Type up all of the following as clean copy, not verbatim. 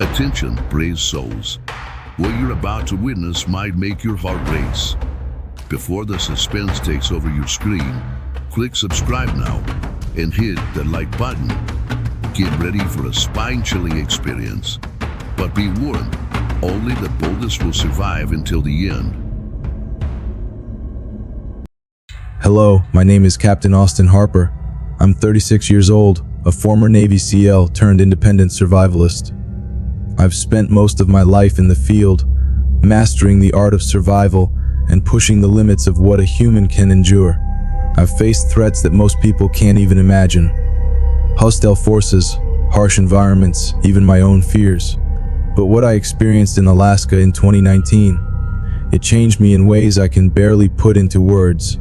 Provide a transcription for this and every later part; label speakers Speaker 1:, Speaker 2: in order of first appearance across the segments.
Speaker 1: Attention, brave souls. What you're about to witness might make your heart race. Before the suspense takes over your screen, click subscribe now and hit the like button. Get ready for a spine-chilling experience. But be warned, only the boldest will survive until the end.
Speaker 2: Hello, my name is Captain Austin Harper. I'm 36 years old, a former Navy SEAL turned independent survivalist. I've spent most of my life in the field, mastering the art of survival and pushing the limits of what a human can endure. I've faced threats that most people can't even imagine. Hostile forces, harsh environments, even my own fears. But what I experienced in Alaska in 2019, it changed me in ways I can barely put into words.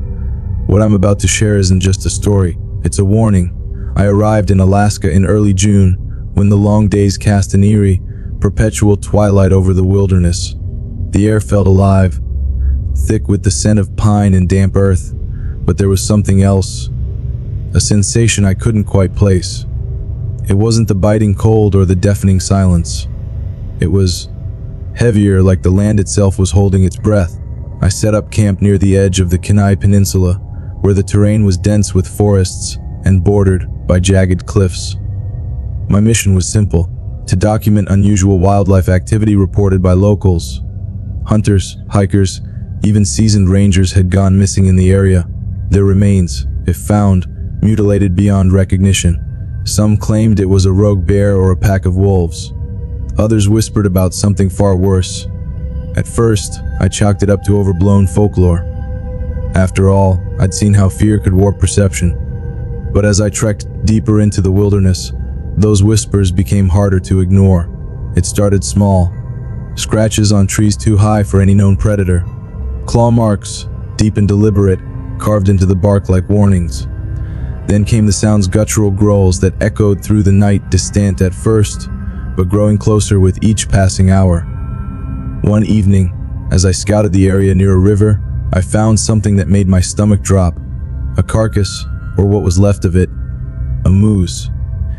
Speaker 2: What I'm about to share isn't just a story, it's a warning. I arrived in Alaska in early June, when the long days cast an eerie, perpetual twilight over the wilderness. The air felt alive, thick with the scent of pine and damp earth, but there was something else, a sensation I couldn't quite place. It wasn't the biting cold or the deafening silence. It was heavier, like the land itself was holding its breath. I set up camp near the edge of the Kenai Peninsula, where the terrain was dense with forests and bordered by jagged cliffs. My mission was simple: to document unusual wildlife activity reported by locals. Hunters, hikers, even seasoned rangers had gone missing in the area. Their remains, if found, mutilated beyond recognition. Some claimed it was a rogue bear or a pack of wolves. Others whispered about something far worse. At first, I chalked it up to overblown folklore. After all, I'd seen how fear could warp perception. But as I trekked deeper into the wilderness, those whispers became harder to ignore. It started small. Scratches on trees too high for any known predator. Claw marks, deep and deliberate, carved into the bark like warnings. Then came the sound's guttural growls that echoed through the night, distant at first, but growing closer with each passing hour. One evening, as I scouted the area near a river, I found something that made my stomach drop. A carcass, or what was left of it. A moose.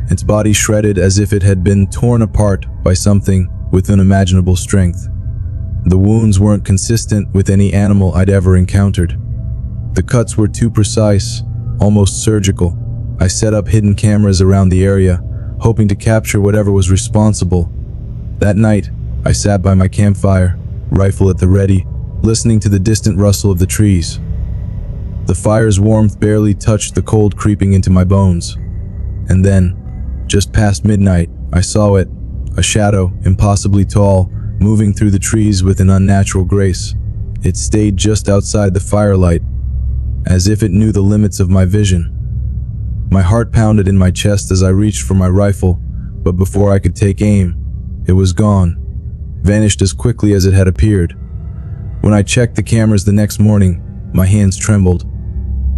Speaker 2: Its body shredded as if it had been torn apart by something with unimaginable strength. The wounds weren't consistent with any animal I'd ever encountered. The cuts were too precise, almost surgical. I set up hidden cameras around the area, hoping to capture whatever was responsible. That night, I sat by my campfire, rifle at the ready, listening to the distant rustle of the trees. The fire's warmth barely touched the cold creeping into my bones. And then, just past midnight, I saw it, a shadow, impossibly tall, moving through the trees with an unnatural grace. It stayed just outside the firelight, as if it knew the limits of my vision. My heart pounded in my chest as I reached for my rifle, but before I could take aim, it was gone, vanished as quickly as it had appeared. When I checked the cameras the next morning, my hands trembled.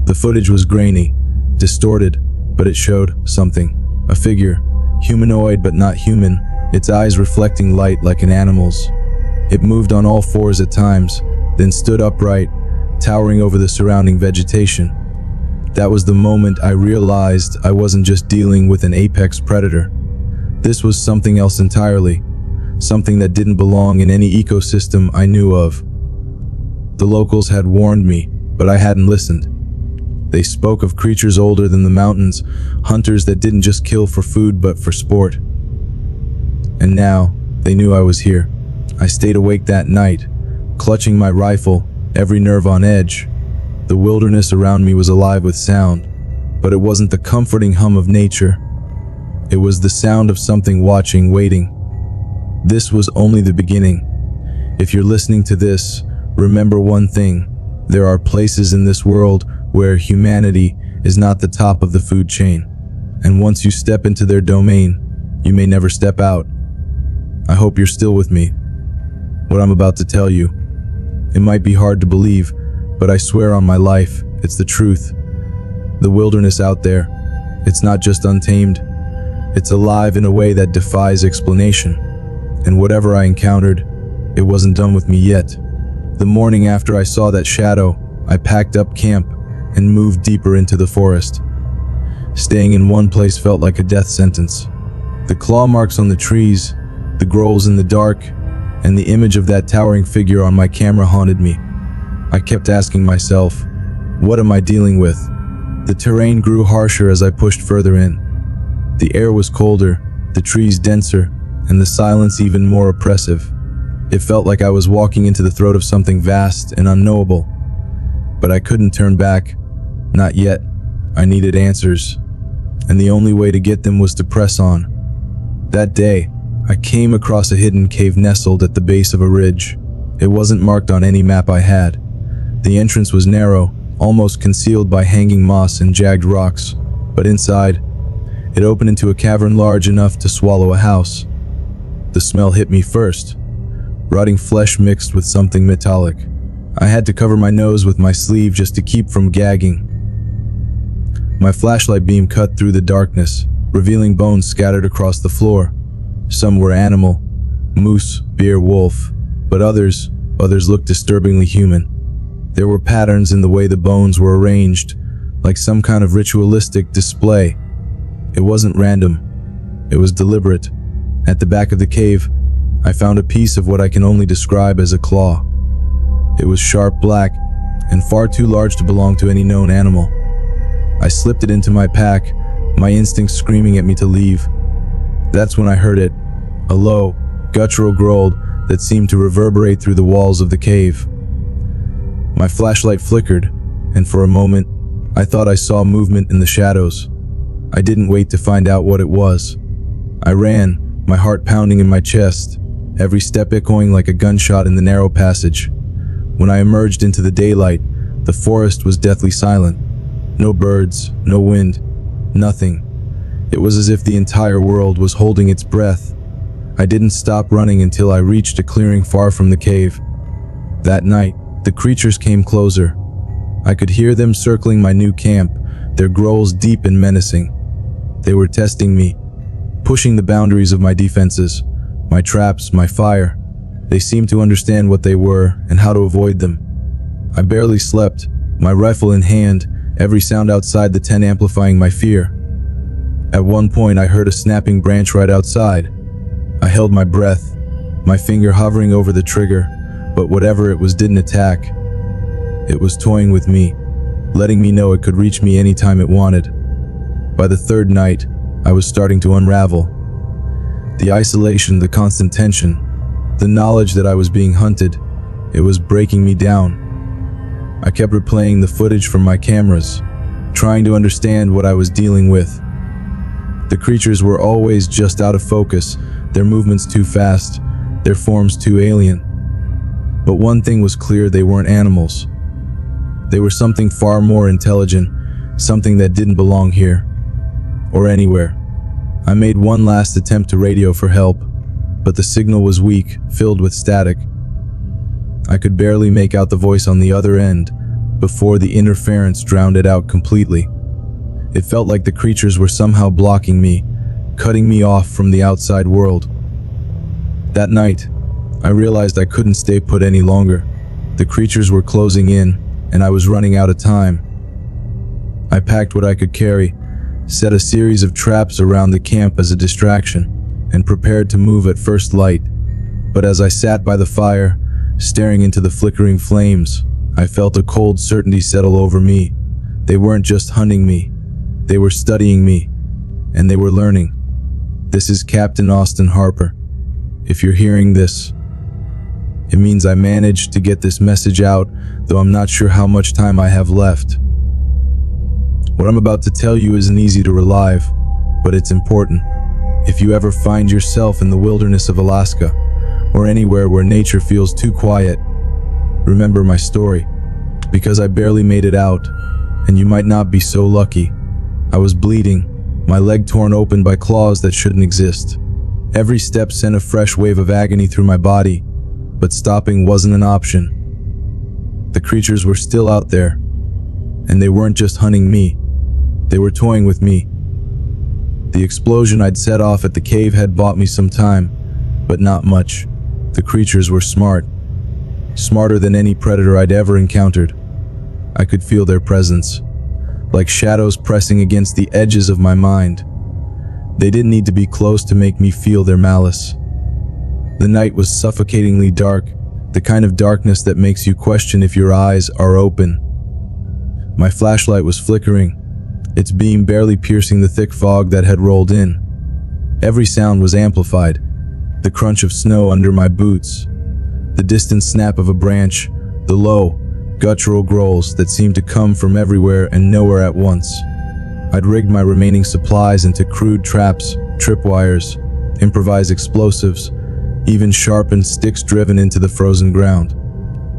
Speaker 2: The footage was grainy, distorted, but it showed something. A figure, humanoid but not human, its eyes reflecting light like an animal's. It moved on all fours at times, then stood upright, towering over the surrounding vegetation. That was the moment I realized I wasn't just dealing with an apex predator. This was something else entirely, something that didn't belong in any ecosystem I knew of. The locals had warned me, but I hadn't listened. They spoke of creatures older than the mountains, hunters that didn't just kill for food but for sport. And now, they knew I was here. I stayed awake that night, clutching my rifle, every nerve on edge. The wilderness around me was alive with sound, but it wasn't the comforting hum of nature. It was the sound of something watching, waiting. This was only the beginning. If you're listening to this, remember one thing: there are places in this world where humanity is not the top of the food chain, and once you step into their domain, you may never step out. I hope you're still with me. What I'm about to tell you, it might be hard to believe, but I swear on my life, it's the truth. The wilderness out there, it's not just untamed, it's alive in a way that defies explanation. And whatever I encountered, it wasn't done with me yet. The morning after I saw that shadow, I packed up camp and moved deeper into the forest. Staying in one place felt like a death sentence. The claw marks on the trees, the growls in the dark, and the image of that towering figure on my camera haunted me. I kept asking myself, what am I dealing with? The terrain grew harsher as I pushed further in. The air was colder, the trees denser, and the silence even more oppressive. It felt like I was walking into the throat of something vast and unknowable. But I couldn't turn back. Not yet. I needed answers. And the only way to get them was to press on. That day, I came across a hidden cave nestled at the base of a ridge. It wasn't marked on any map I had. The entrance was narrow, almost concealed by hanging moss and jagged rocks. But inside, it opened into a cavern large enough to swallow a house. The smell hit me first. Rotting flesh mixed with something metallic. I had to cover my nose with my sleeve just to keep from gagging. My flashlight beam cut through the darkness, revealing bones scattered across the floor. Some were animal, moose, bear, wolf, but others looked disturbingly human. There were patterns in the way the bones were arranged, like some kind of ritualistic display. It wasn't random. It was deliberate. At the back of the cave, I found a piece of what I can only describe as a claw. It was sharp black and far too large to belong to any known animal. I slipped it into my pack, my instincts screaming at me to leave. That's when I heard it, a low, guttural growl that seemed to reverberate through the walls of the cave. My flashlight flickered, and for a moment, I thought I saw movement in the shadows. I didn't wait to find out what it was. I ran, my heart pounding in my chest, every step echoing like a gunshot in the narrow passage. When I emerged into the daylight, the forest was deathly silent. No birds, no wind, nothing. It was as if the entire world was holding its breath. I didn't stop running until I reached a clearing far from the cave. That night, the creatures came closer. I could hear them circling my new camp, their growls deep and menacing. They were testing me, pushing the boundaries of my defenses, my traps, my fire. They seemed to understand what they were and how to avoid them. I barely slept, my rifle in hand, every sound outside the tent amplifying my fear. At one point, I heard a snapping branch right outside. I held my breath, my finger hovering over the trigger, but whatever it was didn't attack. It was toying with me, letting me know it could reach me anytime it wanted. By the third night, I was starting to unravel. The isolation, the constant tension, the knowledge that I was being hunted, it was breaking me down. I kept replaying the footage from my cameras, trying to understand what I was dealing with. The creatures were always just out of focus, their movements too fast, their forms too alien. But one thing was clear, they weren't animals. They were something far more intelligent, something that didn't belong here, or anywhere. I made one last attempt to radio for help, but the signal was weak, filled with static. I could barely make out the voice on the other end before the interference drowned it out completely. It felt like the creatures were somehow blocking me, cutting me off from the outside world. That night, I realized I couldn't stay put any longer. The creatures were closing in, and I was running out of time. I packed what I could carry, set a series of traps around the camp as a distraction, and prepared to move at first light. But as I sat by the fire, staring into the flickering flames, I felt a cold certainty settle over me. They weren't just hunting me. They were studying me, and they were learning. This is Captain Austin Harper. If you're hearing this, it means I managed to get this message out, though I'm not sure how much time I have left. What I'm about to tell you isn't easy to relive, but it's important. If you ever find yourself in the wilderness of Alaska, or anywhere where nature feels too quiet, remember my story, because I barely made it out, and you might not be so lucky. I was bleeding, my leg torn open by claws that shouldn't exist. Every step sent a fresh wave of agony through my body, but stopping wasn't an option. The creatures were still out there, and they weren't just hunting me, they were toying with me. The explosion I'd set off at the cave had bought me some time, but not much. The creatures were smart, smarter than any predator I'd ever encountered. I could feel their presence, like shadows pressing against the edges of my mind. They didn't need to be close to make me feel their malice. The night was suffocatingly dark, the kind of darkness that makes you question if your eyes are open. My flashlight was flickering, its beam barely piercing the thick fog that had rolled in. Every sound was amplified, the crunch of snow under my boots, the distant snap of a branch, the low, guttural growls that seemed to come from everywhere and nowhere at once. I'd rigged my remaining supplies into crude traps, tripwires, improvised explosives, even sharpened sticks driven into the frozen ground.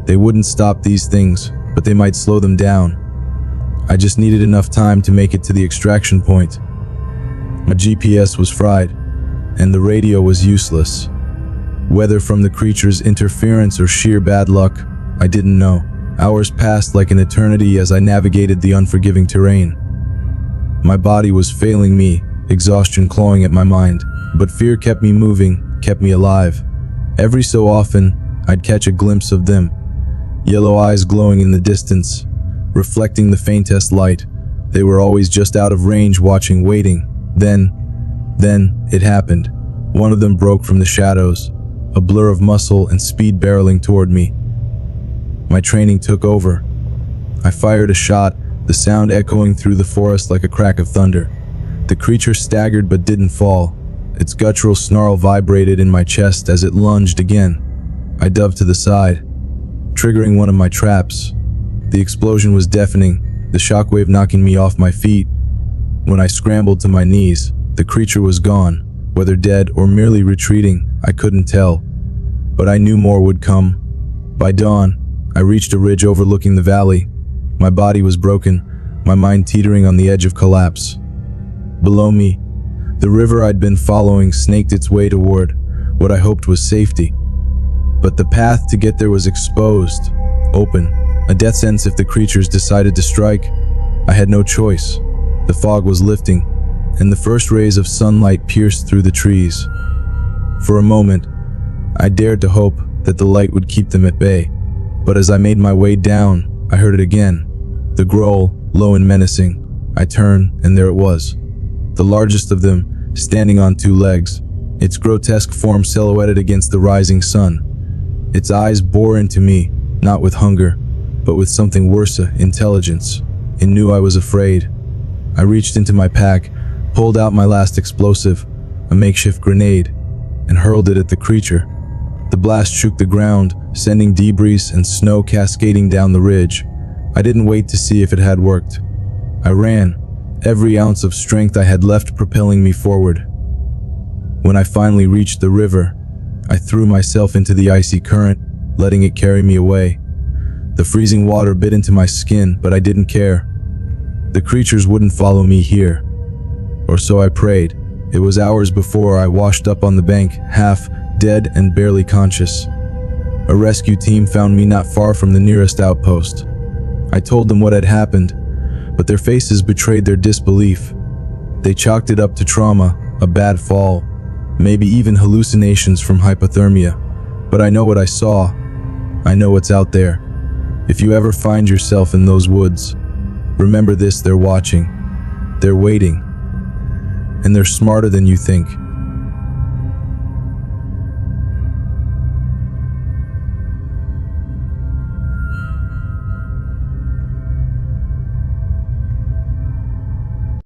Speaker 2: They wouldn't stop these things, but they might slow them down. I just needed enough time to make it to the extraction point. My GPS was fried, and the radio was useless. Whether from the creature's interference or sheer bad luck, I didn't know. Hours passed like an eternity as I navigated the unforgiving terrain. My body was failing me, exhaustion clawing at my mind, but fear kept me moving, kept me alive. Every so often, I'd catch a glimpse of them, yellow eyes glowing in the distance, reflecting the faintest light. They were always just out of range, watching, waiting. Then it happened. One of them broke from the shadows, a blur of muscle and speed barreling toward me. My training took over. I fired a shot, the sound echoing through the forest like a crack of thunder. The creature staggered but didn't fall. Its guttural snarl vibrated in my chest as it lunged again. I dove to the side, triggering one of my traps. The explosion was deafening, the shockwave knocking me off my feet. When I scrambled to my knees, the creature was gone. Whether dead or merely retreating, I couldn't tell. But I knew more would come. By dawn, I reached a ridge overlooking the valley. My body was broken, my mind teetering on the edge of collapse. Below me, the river I'd been following snaked its way toward what I hoped was safety. But the path to get there was exposed, open, a death sentence if the creatures decided to strike. I had no choice. The fog was lifting, and the first rays of sunlight pierced through the trees. For a moment, I dared to hope that the light would keep them at bay. But as I made my way down, I heard it again. The growl, low and menacing. I turned, and there it was. The largest of them, standing on two legs, its grotesque form silhouetted against the rising sun. Its eyes bore into me, not with hunger, but with something worse, intelligence. It knew I was afraid. I reached into my pack, pulled out my last explosive, a makeshift grenade, and hurled it at the creature. The blast shook the ground, sending debris and snow cascading down the ridge. I didn't wait to see if it had worked. I ran, every ounce of strength I had left propelling me forward. When I finally reached the river, I threw myself into the icy current, letting it carry me away. The freezing water bit into my skin, but I didn't care. The creatures wouldn't follow me here. Or so I prayed. It was hours before I washed up on the bank, half dead and barely conscious. A rescue team found me not far from the nearest outpost. I told them what had happened, but their faces betrayed their disbelief. They chalked it up to trauma, a bad fall, maybe even hallucinations from hypothermia. But I know what I saw. I know what's out there. If you ever find yourself in those woods, remember this: they're watching, they're waiting, and they're smarter than you think.